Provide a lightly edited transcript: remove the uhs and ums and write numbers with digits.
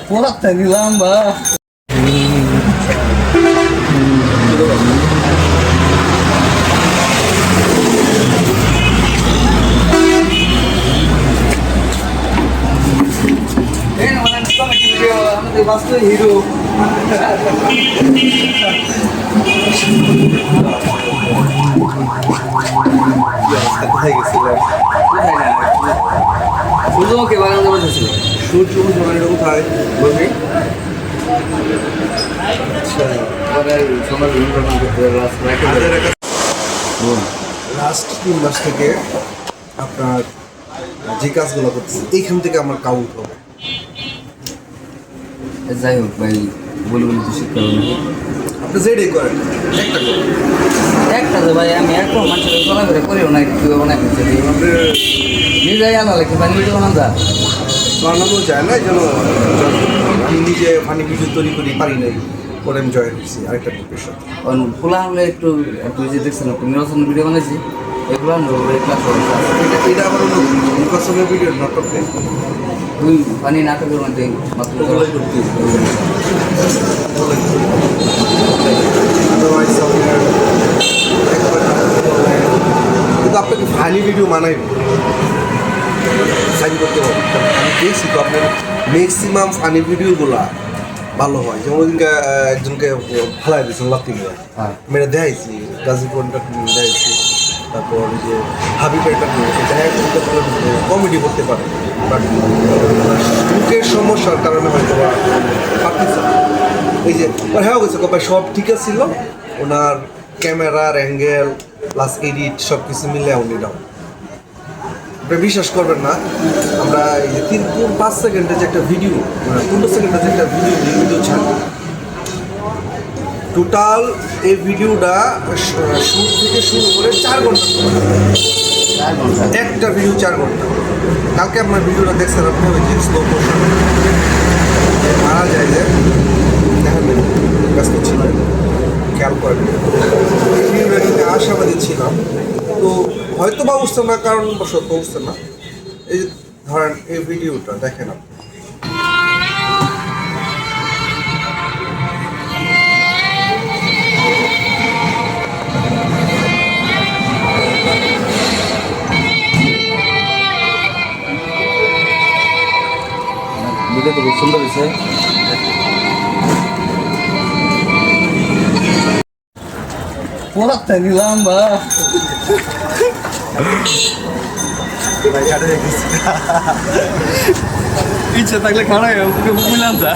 পোড়াতে নিলাম বা হিরো কোথায় গেছিলেন? সূর্যমুখী বাগান জমা ছিল সূর্যমুখী বাগানটা কোথায়? বলবি আচ্ছা, পরে সমাজ লাস্ট 3 মাস থেকে আপনার যে কাজগুলো করতেছে এইখান থেকে আমার কাউন্ট হবে। যাই হোক ভাই বলে বলে তো শিক্ষা আপনি যেটাই করেন একটা করেন, একটা যে ভাই আমি এখন মানুষের চলাফেরা করিও না একটু অনেক আপনি নিজে আনা লাগে পানি ভিডিও বানান যা বানানো যায় না। যেন আমি নিজে ফানি ভিডিও তৈরি করি পারি নাই, পরে আমি জয়েন করছি আরেকটা গ্রুপের সাথে। খোলা হলে একটু একটু যে দেখছেন একটু নির্বাচন ভিডিও বানাইছি এগুলো ক্লাস এটা আবার নির্বাচনের ভিডিও নাটকে দুই পানি নাটকের মধ্যে মাত্র ওগুলোই করতে আদারওয়াইজ আপনার কিন্তু আপনাকে ফানি ভিডিও মানাইব সাইন করতে হবে। আমি দেখছি তো আপনার ম্যাক্সিমাম ফানি ভিডিওগুলা ভালো হয়। যেমন ওইদিনকে একজনকে ফেলাই দিয়েছেন লাত্তি দিয়ে, হ্যাঁ মেয়েরা দেখাইছি গাজীপুরটা দেখাইছি, তারপর ওই যে হাবিবেরটা কমেডি করতে পারে, বাট মুখের সমস্যার কারণে হয়তো পারতেছে না। এই যে হ্যাঁ গেছে কবে সব ঠিক ছিল, ওনার ক্যামেরার অ্যাঙ্গেল প্লাস এডিট সব কিছু মিলে উনি ডাউন। আপনি বিশ্বাস করবেন না, আমরা এই যে 3-5 সেকেন্ডের যে একটা ভিডিও, 15 সেকেন্ডের যে একটা ভিডিও ছাড়ি, টোটাল এই ভিডিওটা শুট থেকে শুরু করে 4 ঘন্টা, একটা ভিডিও 4 ঘন্টা। কালকে আপনার ভিডিওটা দেখছেন আপনি, ওই যে স্লো মোশন মারা যায় যে দেখেন, ব্যস্ত ছিলেন খেয়াল করেন। এই ভিডিওটা নিতে আশাবাদী ছিলাম, তো হয়তো বা উঠছে না, কারণ বশত উঠছে না। এই ধরেন এই ভিডিওটা দেখেন আপনি, ভিডিও তো খুব সুন্দর হয়েছে পোড়াতে নিলাম বা ইচ্ছা থাকলে খাড়াই বুঝলাম যা